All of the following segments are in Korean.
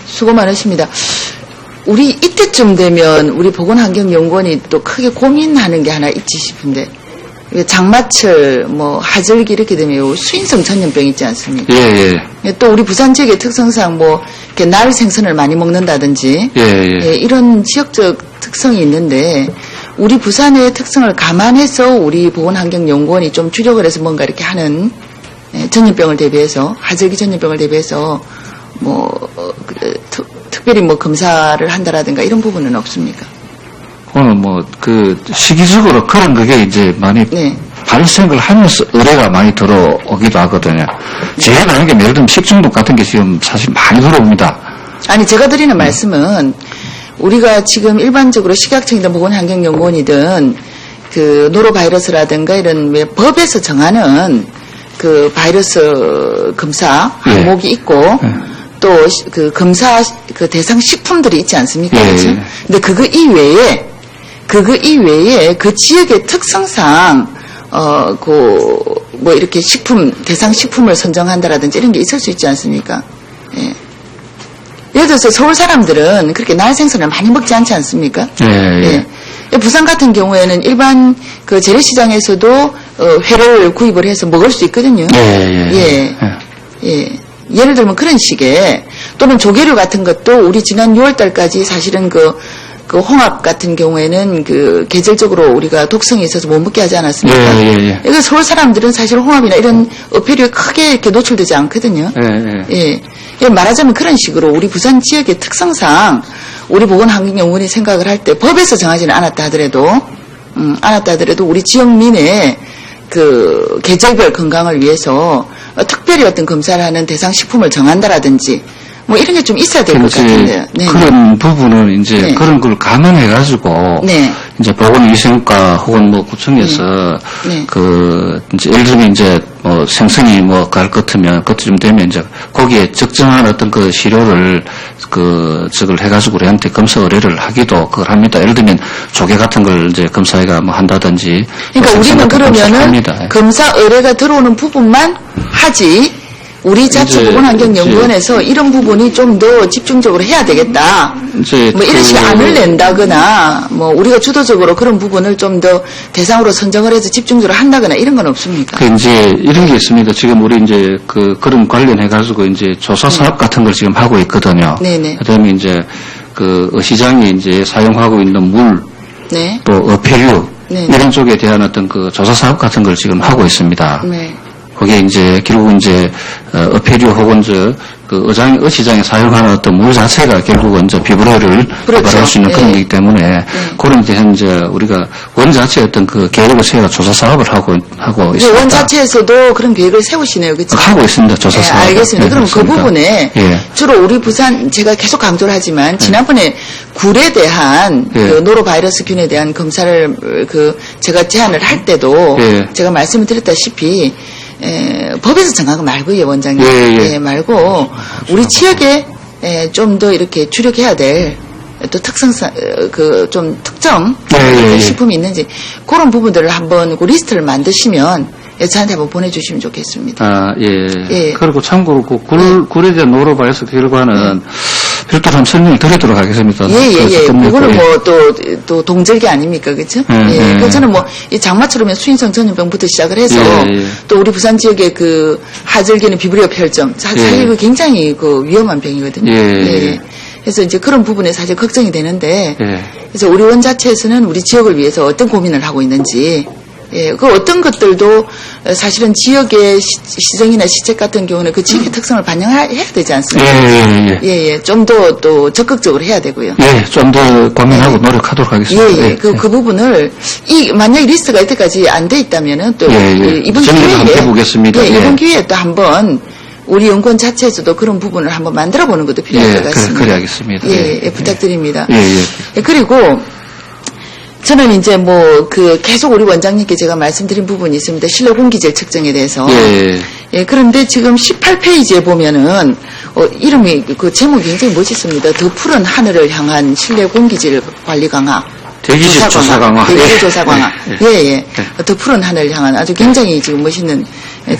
수고 많으십니다. 우리 이때쯤 되면 우리 보건환경연구원이 또 크게 고민하는 게 하나 있지 싶은데, 장마철, 하절기 이렇게 되면 수인성 전염병 있지 않습니까? 예. 또 우리 부산 지역의 특성상 이렇게 날 생선을 많이 먹는다든지, 이런 지역적 특성이 있는데, 우리 부산의 특성을 감안해서 우리 보건환경연구원이 좀 주력을 해서 뭔가 이렇게 하는 전염병을 대비해서, 하절기 전염병을 대비해서, 특별히 검사를 한다라든가 이런 부분은 없습니까? 오늘 시기적으로 그런 그게 이제 많이 발생을 하면서 의뢰가 많이 들어오기도 하거든요. 제가 아는 게 예를 들면 식중독 같은 게 지금 사실 많이 들어옵니다. 아니, 제가 드리는 말씀은 우리가 지금 일반적으로 식약청이든 보건환경연구원이든 그 노로바이러스라든가 이런 법에서 정하는 그 바이러스 검사 항목이 있고 또 그 검사 그 대상 식품들이 있지 않습니까? 그렇죠? 근데 그거 이외에 그 지역의 특성상 이렇게 대상 식품을 선정한다라든지 이런 게 있을 수 있지 않습니까? 예. 예를 들어서 서울 사람들은 그렇게 날 생선을 많이 먹지 않지 않습니까? 예. 부산 같은 경우에는 일반 그 재래시장에서도 회를 구입을 해서 먹을 수 있거든요. 예를 들면 그런 식의, 또는 조개류 같은 것도 우리 지난 6월달까지 사실은 그 홍합 같은 경우에는 그 계절적으로 우리가 독성이 있어서 못 먹게 하지 않았습니까? 그러니까 서울 사람들은 사실 홍합이나 이런 어패류에 크게 이렇게 노출되지 않거든요. 말하자면 그런 식으로 우리 부산 지역의 특성상 우리 보건환경연구원이 생각을 할 때 법에서 정하지는 않았다 하더라도 우리 지역민의 그 계절별 건강을 위해서 특별히 어떤 검사를 하는 대상 식품을 정한다라든지 이런 게 좀 있어야 될 것 같은데요. 그런 부분은 이제 그런 걸 감안해가지고 이제 보건위생과 혹은 구청에서 이제 예를 들면 이제 생선이 갈 것 같으면 되면 이제 거기에 적정한 어떤 그 시료를 저걸 해가지고 우리한테 검사 의뢰를 하기도 그걸 합니다. 예를 들면 조개 같은 걸 이제 검사해가 한다든지. 그러니까 우리는 그러면은 검사 의뢰가 들어오는 부분만 하지. 우리 자체 보건환경연구원에서 이런 부분이 좀 더 집중적으로 해야 되겠다. 이런 식의 안을 낸다거나, 우리가 주도적으로 그런 부분을 좀 더 대상으로 선정을 해서 집중적으로 한다거나 이런 건 없습니까? 이제 이런 게 있습니다. 지금 우리 이제 그런 관련해가지고 이제 조사 사업 같은 걸 지금 하고 있거든요. 그다음에 이제 시장에 이제 사용하고 있는 물, 또 어패류, 이런 쪽에 대한 어떤 조사 사업 같은 걸 지금 하고 있습니다. 거기에 이제 결국 이제 어패류 혹은 어시장에 사용하는 어떤 물 자체가 결국은 피부로를 유발할 수 있는 그런 거기 때문에 그런 데 이제 우리가 원 자체 어떤 계획을 세워 조사 사업을 하고 있습니다. 원 자체에서도 그런 계획을 세우시네요, 그렇죠? 하고 있습니다, 조사 사업. 알겠습니다. 그럼 그 부분에 주로 우리 부산 제가 계속 강조를 하지만 지난번에 굴에 대한 노로바이러스 균에 대한 검사를 제가 제안을 할 때도 제가 말씀을 드렸다시피. 법에서 정한 거 말고요, 원장님. 말고, 우리 지역에, 좀 더 이렇게 주력해야 될, 또 특성상, 좀 특정, 식품이 있는지, 그런 부분들을 한번 리스트를 만드시면, 저한테 한번 보내주시면 좋겠습니다. 그리고 참고로 굴에 대한 노로바이러스 결과는 별도로 한번 설명을 드리도록 하겠습니다. 그거는 또 동절기 아닙니까, 그쵸? 그래서 저는 이 장마철이면 수인성 전염병부터 시작을 해서 또 우리 부산 지역의 하절기는 비브리오 폐혈증, 사실 굉장히 위험한 병이거든요. 그래서 이제 그런 부분에 사실 걱정이 되는데, 그래서 우리 원 자체에서는 우리 지역을 위해서 어떤 고민을 하고 있는지, 어떤 것들도 사실은 지역의 시정이나 시책 같은 경우는 그 지역의 특성을 반영해야 되지 않습니까? 좀 더 또 적극적으로 해야 되고요. 좀 더 고민하고 노력하도록 하겠습니다. 그 부분을, 만약에 리스트가 이때까지 안 돼 있다면은 또, 이번 기회에, 해보겠습니다. 이번 기회에 또 한번, 우리 연구원 자체에서도 그런 부분을 한번 만들어 보는 것도 필요할 것 같습니다. 그래 하겠습니다. 부탁드립니다. 그리고, 저는 이제 계속 우리 원장님께 제가 말씀드린 부분이 있습니다. 실내 공기질 측정에 대해서. 그런데 지금 18페이지에 보면은, 이름이, 제목이 굉장히 멋있습니다. 더 푸른 하늘을 향한 실내 공기질 관리 강화. 대기질 조사 강화. 대기질 조사 강화. 더 푸른 하늘을 향한 아주 굉장히 지금 멋있는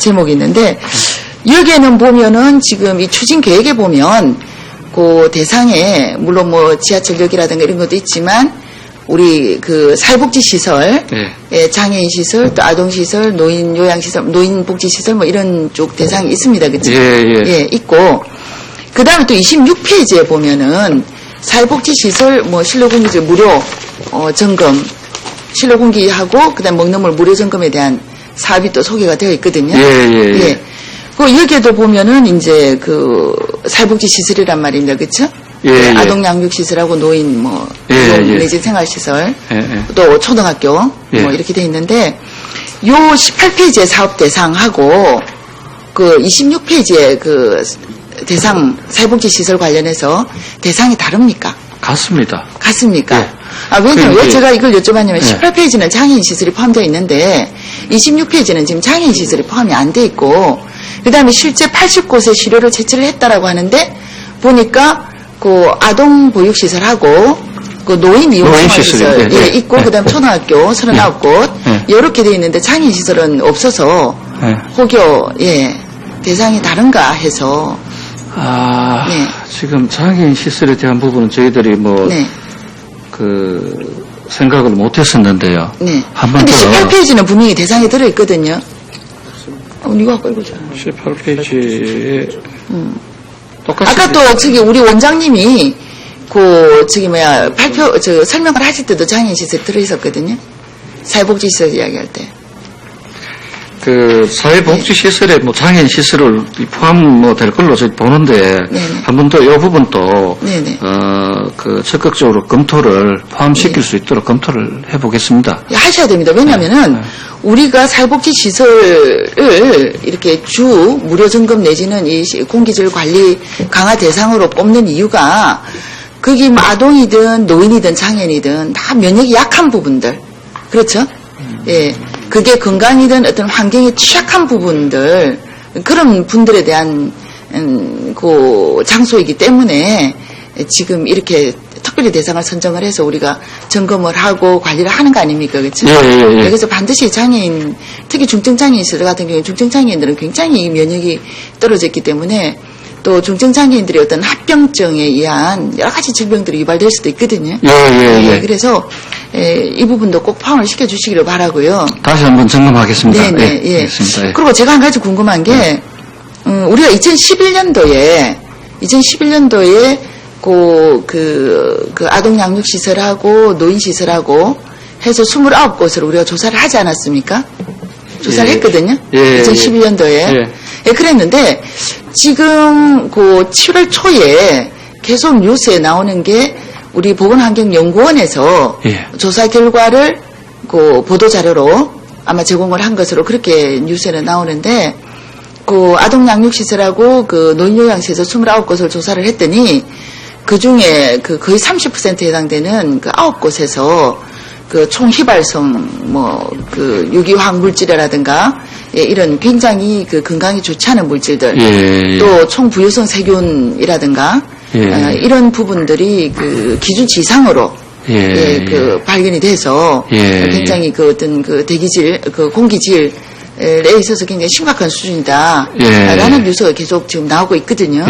제목이 있는데, 여기에는 보면은 지금 이 추진 계획에 보면, 그 대상에 물론 뭐 지하철역이라든가 이런 것도 있지만 우리 그 사회복지시설, 예, 장애인시설, 또 아동시설, 노인 요양시설, 노인복지시설 뭐 이런 쪽 대상이 있습니다. 그치? 예, 있고. 그 다음에 또 26페이지에 보면은 사회복지시설 뭐 실내공기질 무료, 점검, 실내공기하고 그 다음 먹는 물 무료 점검에 대한 사업이 또 소개가 되어 있거든요. 예. 그 여기에도 보면은 이제 그 사회복지시설이란 말입니다. 그쵸? 아동 양육시설하고 노인 뭐 내지 생활시설 또 초등학교 뭐 이렇게 돼 있는데 요 18페이지의 사업 대상하고 그 26페이지의 그 대상 사회복지시설 관련해서 대상이 다릅니까? 같습니다. 같습니까? 예. 왜냐면 왜 제가 이걸 여쭤봤냐면 18페이지는 장애인 시설이 포함되어 있는데 26페이지는 지금 장애인 시설이 포함이 안 돼 있고 그 다음에 실제 80곳의 시료를 제출을 했다라고 하는데 보니까 그 아동 보육시설하고 그 노인 이용시설 있고 그다음 초등학교 39곳 이렇게 돼 있는데 장애인 시설은 없어서 혹여 대상이 다른가 해서 지금 장애인 시설에 대한 부분은 저희들이 뭐 그 생각을 못했었는데요. 한 번 더. 근데 18페이지는 분명히 대상에 들어 있거든요. 이거 아까 읽었잖아. 18페이지에 똑같이. 아까 또 저기 우리 원장님이 그 저기 뭐야 설명을 하실 때도 장애인 시설 들어 있었거든요. 사회복지 시설 이야기할 때. 그 사회복지 시설에 뭐 장애인 시설을 포함 뭐 될 걸로 저희 보는데 한 번 더 이 부분도 그 적극적으로 검토를 포함시킬 수 있도록 검토를 해보겠습니다. 하셔야 됩니다. 왜냐하면은 우리가 사회복지 시설을 이렇게 주 무료 점검 내지는 이 공기질 관리 강화 대상으로 뽑는 이유가 거기 뭐 아동이든 노인이든 장애인이든 다 면역이 약한 부분들 그렇죠? 예. 그게 건강이든 어떤 환경에 취약한 부분들, 그런 분들에 대한, 그 장소이기 때문에 지금 이렇게 특별히 대상을 선정을 해서 우리가 점검을 하고 관리를 하는 거 아닙니까? 그렇죠? 그래서 반드시 장애인, 특히 중증장애인 시설 같은 경우에 중증장애인들은 굉장히 면역이 떨어졌기 때문에 또 중증장애인들의 어떤 합병증에 의한 여러 가지 질병들이 유발될 수도 있거든요. 그래서 이 부분도 꼭 포함을 시켜주시기를 바라고요. 다시 한번 점검하겠습니다. 알겠습니다. 그리고 제가 한 가지 궁금한 게 우리가 2011년도에 그 아동 양육 시설하고 노인 시설하고 해서 29곳을 우리가 조사를 하지 않았습니까? 조사를 했거든요. 2011년도에. 그랬는데 지금 그 7월 초에 계속 뉴스에 나오는 게 우리 보건환경연구원에서 조사 결과를 그 보도자료로 아마 제공을 한 것으로 그렇게 뉴스에는 나오는데 그 아동양육시설하고 그 노인요양시설 29곳을 조사를 했더니 그 중에 그 거의 30%에 해당되는 그 9곳에서 그 총휘발성 뭐 그 유기화학 물질이라든가 이런 굉장히 그 건강에 좋지 않은 물질들 또 총부유성 세균이라든가 이런 부분들이 그 기준치 이상으로 그 발견이 돼서 굉장히 그 어떤 그 대기질 그 공기질에 있어서 굉장히 심각한 수준이다 라는 뉴스가 계속 지금 나오고 있거든요.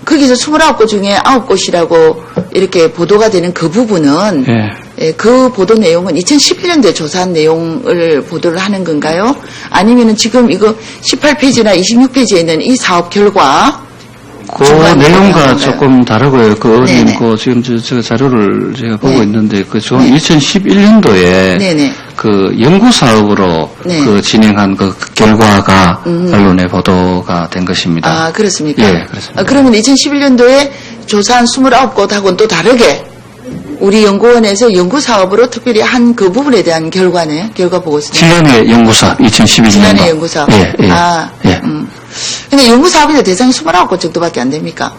거기서 29곳 중에 9곳이라고 이렇게 보도가 되는 그 부분은 그 보도 내용은 2011년도에 조사한 내용을 보도를 하는 건가요? 아니면은 지금 이거 18페이지나 26페이지에 있는 이 사업 결과 그 내용과 조금 다르고요. 그 지금 저 자료를 제가 보고 있는데 그 2011년도에 그 연구 사업으로 그 진행한 그 결과가 언론에 보도가 된 것입니다. 아, 그렇습니까? 그렇습니다. 그러면 2011년도에 조사한 29곳하고는 또 다르게 우리 연구원에서 연구 사업으로 특별히 한 그 부분에 대한 결과네, 결과 보고서. 지난해 연구 사업, 2011년도. 지난해 연구 사업. 근데 연구 사업인데 대상이 29곳 정도밖에 안 됩니까?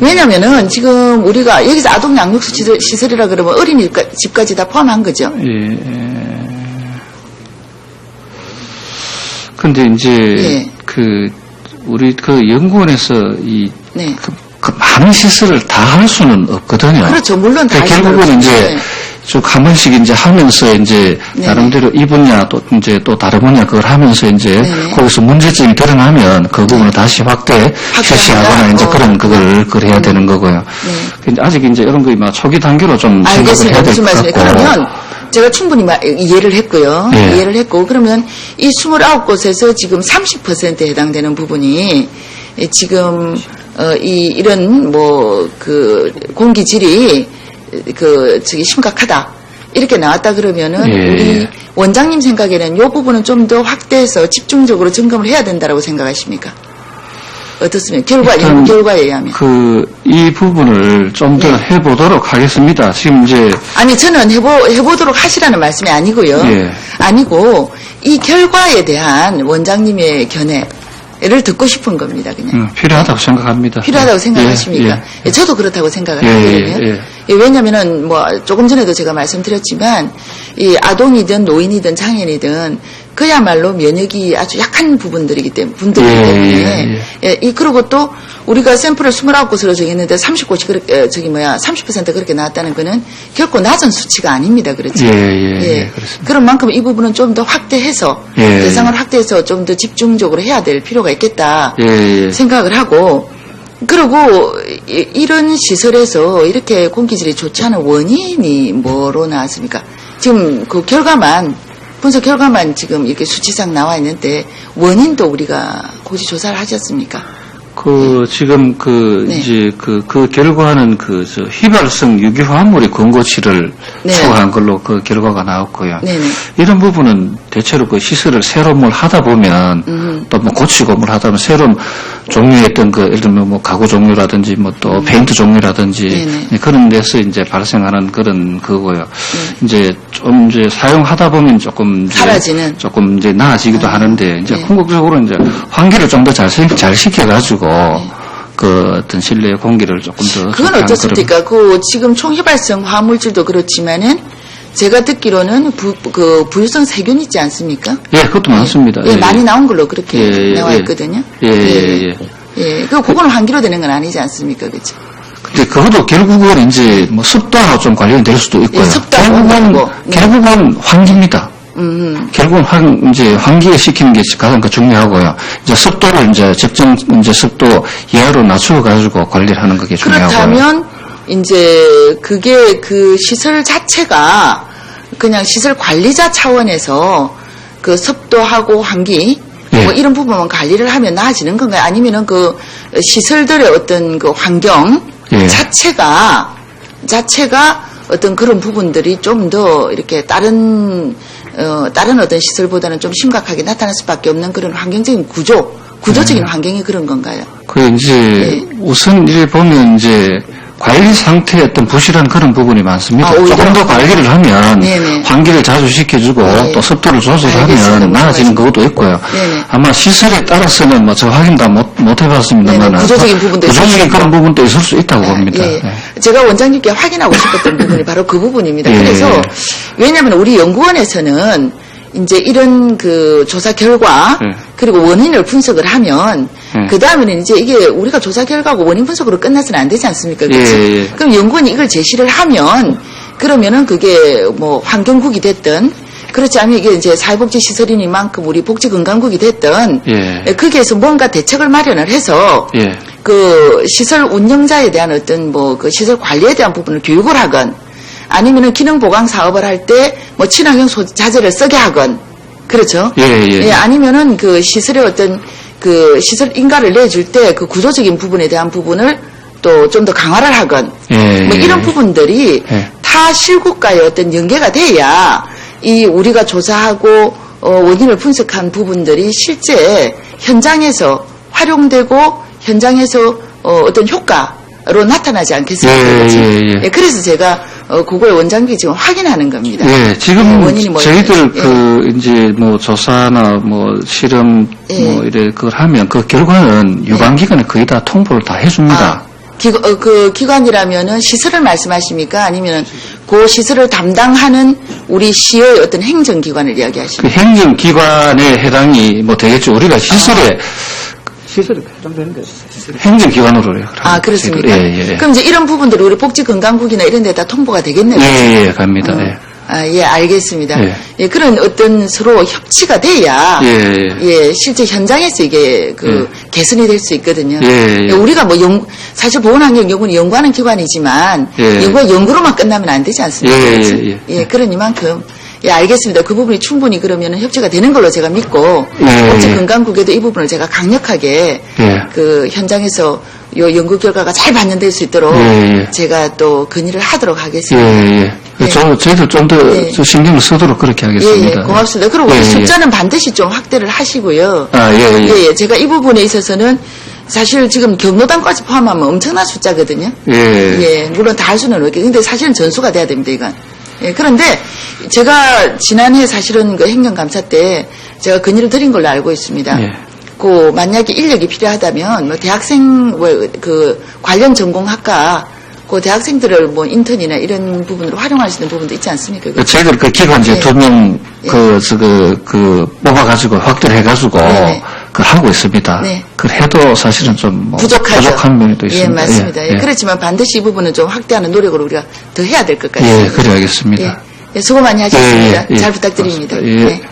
왜냐면은 지금 우리가 여기서 아동 양육 시설이라 그러면 어린이집까지 다 포함한 거죠. 근데 이제 그 우리 그 연구원에서 그 많은 시설을 다 할 수는 없거든요. 그렇죠. 물론 다 결국은 이제 쭉 한 번씩 이제 하면서 이제 네네. 나름대로 이 분야 또 이제 또 다른 분야 그걸 하면서 이제 네네. 거기서 문제점이 드러나면 그 부분을 다시 실시하거나 이제 그런 그걸 해야 되는 거고요. 네. 아직 이제 이런 거이 막 초기 단계로 좀 생각을 알겠습니다. 해야 될 무슨 것 말씀이에요? 같고. 그러면 제가 충분히 이해를 했고요. 예. 이해를 했고 그러면 이 29곳에서 지금 30%에 해당되는 부분이 지금 이런 뭐 그 공기질이 심각하다. 이렇게 나왔다 그러면은 예. 우리 원장님 생각에는 이 부분은 좀 더 확대해서 집중적으로 점검을 해야 된다라고 생각하십니까? 어떻습니까? 연구 결과에 의하면. 이 부분을 좀 더 해보도록 하겠습니다. 지금 이제. 아니, 저는 해보도록 하시라는 말씀이 아니고요. 예. 아니고, 이 결과에 대한 원장님의 견해를 듣고 싶은 겁니다, 그냥. 필요하다고 생각합니다. 필요하다고 생각하십니까? 예. 저도 그렇다고 생각을 하거든요. 왜냐면은, 조금 전에도 제가 말씀드렸지만, 이 아동이든 노인이든 장애인이든, 그야말로 면역이 아주 약한 분들이기 때문에. 그리고 또, 우리가 샘플을 29곳으로 정했는데 30곳이 30% 그렇게 나왔다는 거는 결코 낮은 수치가 아닙니다. 그렇죠? 그렇습니다. 그런 만큼 이 부분은 좀 더 확대해서, 대상을 확대해서 좀 더 집중적으로 해야 될 필요가 있겠다. 생각을 하고, 그리고 이런 시설에서 이렇게 공기질이 좋지 않은 원인이 뭐로 나왔습니까? 지금 그 분석 결과만 지금 이렇게 수치상 나와 있는데 원인도 우리가 고지 조사를 하셨습니까? 지금 이제 그 결과는 휘발성 유기화합물의 권고치를 초과한 걸로 그 결과가 나왔고요. 이런 부분은 대체로 그 시설을 새로 뭘 하다 보면 또 뭐 고치고 뭘 하다 보면 새로운 종류의 어떤 예를 들면 뭐 가구 종류라든지 뭐 또 페인트 종류라든지 그런 데서 이제 발생하는 그런 그거고요. 이제 좀 이제 사용하다 보면 조금 이제 나아지기도 하는데 이제 궁극적으로 이제 환기를 좀 더 잘 시켜가지고 어떤 실내 공기를 조금 더. 그건 어떻습니까? 지금 총휘발성 화물질도 그렇지만은 제가 듣기로는 부유성 세균 있지 않습니까? 그것도 많습니다. 많이 나온 걸로 그렇게 나와 있거든요. 그거는 환기로 되는 건 아니지 않습니까? 그죠? 근데 그것도 결국은 이제 뭐 습도하고 좀 관련이 될 수도 있고요. 결국은 환기입니다. 결국은 이제 환기를 시키는 게 가장 중요하고요. 이제 습도를 이제 적정 이제 습도 이하로 낮춰가지고 관리를 하는 게 중요하고요. 그렇다면 이제 그게 그 시설 자체가 그냥 시설 관리자 차원에서 그 습도하고 환기 뭐 이런 부분만 관리를 하면 나아지는 건가요? 아니면은 그 시설들의 어떤 그 환경 자체가 어떤 그런 부분들이 좀 더 이렇게 다른 어떤 시설보다는 좀 심각하게 나타날 수밖에 없는 그런 환경적인 구조적인 환경이 그런 건가요? 이제 우선 이제 보면 이제 관리 상태의 어떤 부실한 그런 부분이 많습니다. 조금 더 관리를 하면 환기를 자주 시켜주고 또 습도를 조절하면 나아지는 것도 있고요. 아마 시설에 따라서는 뭐 저 확인 다 못 해봤습니다만 구조적인 그런 부분도 있을 수 있다고 봅니다. 제가 원장님께 확인하고 싶었던 부분이 바로 그 부분입니다. 그래서 왜냐하면 우리 연구원에서는 이제 이런 그 조사 결과 그리고 원인을 분석을 하면 그 다음에는 이제 이게 우리가 조사 결과하고 원인 분석으로 끝나서는 안 되지 않습니까? 그렇지? 그럼 연구원이 이걸 제시를 하면 그러면은 그게 뭐 환경국이 됐든 그렇지 않으면 이게 이제 사회복지시설이니만큼 우리 복지건강국이 됐든 거기에서 뭔가 대책을 마련을 해서 그 시설 운영자에 대한 어떤 뭐 그 시설 관리에 대한 부분을 교육을 하건 아니면은 기능 보강 사업을 할 때 뭐 친환경 자재를 쓰게 하건 그렇죠? 아니면은 그 시설의 어떤 그 시설 인가를 내줄 때 그 구조적인 부분에 대한 부분을 또 좀 더 강화를 하건 뭐 이런 부분들이 타 실국과의 어떤 연계가 돼야 이 우리가 조사하고 원인을 분석한 부분들이 실제 현장에서 활용되고 현장에서 어떤 효과로 나타나지 않겠습니까? 그래서 제가 그걸 원장님이 지금 확인하는 겁니다. 지금 저희들 이제 뭐 조사나 뭐 실험 뭐 이래 그걸 하면 그 결과는 유관기관에 거의 다 통보를 다 해줍니다. 그 기관이라면은 시설을 말씀하십니까? 아니면은 그 시설을 담당하는 우리 시의 어떤 행정기관을 이야기하십니까? 그 행정기관에 해당이 뭐 되겠죠. 우리가 시설이 해당되는 게 행정기관으로요. 아, 그렇습니까? 예. 그럼 이제 이런 부분들이 우리 복지건강국이나 이런 데다 통보가 되겠네요. 예, 갑니다. 예. 아, 예, 알겠습니다. 예. 예, 그런 어떤 서로 협치가 돼야, 예, 실제 현장에서 이게 개선이 될 수 있거든요. 예, 우리가 뭐 사실 보건환경연구는 연구하는 기관이지만, 연구가 연구로만 끝나면 안 되지 않습니까? 예, 그런 이만큼. 예, 알겠습니다. 그 부분이 충분히 그러면 협치가 되는 걸로 제가 믿고, 복지건강국에도 이 부분을 제가 강력하게, 그 현장에서 요 연구 결과가 잘 반영될 수 있도록 제가 또 건의를 하도록 하겠습니다. 저희들 좀 더 신경을 쓰도록 그렇게 하겠습니다. 예, 고맙습니다. 그리고 우리 숫자는 반드시 좀 확대를 하시고요. 제가 이 부분에 있어서는 사실 지금 경로당까지 포함하면 엄청난 숫자거든요. 물론 다 할 수는 없겠는데 근데 사실은 전수가 돼야 됩니다, 이건. 예, 그런데 제가 지난해 사실은 그 행정감사 때 제가 건의를 드린 걸로 알고 있습니다. 그 만약에 인력이 필요하다면 뭐 대학생 그 관련 전공학과 그 대학생들을 뭐 인턴이나 이런 부분으로 활용할 수 있는 부분도 있지 않습니까? 저희들 그 기관제 2명 뽑아가지고 확대를 해가지고 그 하고 있습니다. 그 해도 사실은 좀 뭐 부족한 면도 있습니다. 예, 맞습니다. 그렇지만 반드시 이 부분은 좀 확대하는 노력을 우리가 더 해야 될 것 같습니다. 그래 알겠습니다. 수고 많이 하셨습니다. 잘 부탁드립니다. 맞습니다.